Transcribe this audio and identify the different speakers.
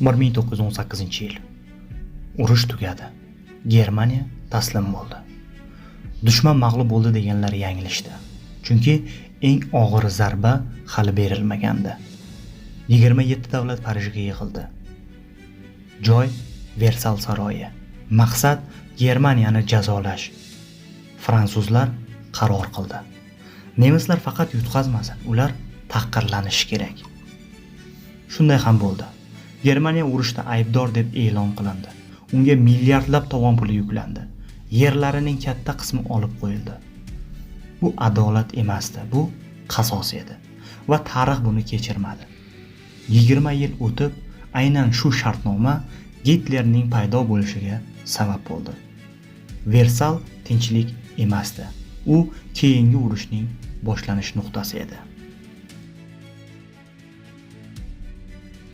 Speaker 1: 1918-yil. Urush tugadi. Germaniya taslim bo'ldi. Dushman mag'lub bo'ldi deganlar yanglishdi. Chunki eng og'ir zarba hali berilmagandi. 27 davlat Parijga yig'ildi. Joy Versal saroyi. Maqsad Germaniyani jazolash. Fransuzlar qaror qildi. Nemislar faqat yutqazmasin, ular tahqirlanishi kerak. Shunday ham bo'ldi. Germaniya urushda aybdor deb e'lon qilindi. Unga milliardlab tovon puli yuklandi. Yerlarining katta qismi olib qo'yildi. Bu adolat emasdi, bu qasos edi va tarix buni kechirmadi. 20 yil o'tib, aynan shu shartnoma Gitlerning paydo bo'lishiga sabab bo'ldi. Versal tinchlik emasdi. U keyingi urushning boshlanish nuqtasi edi.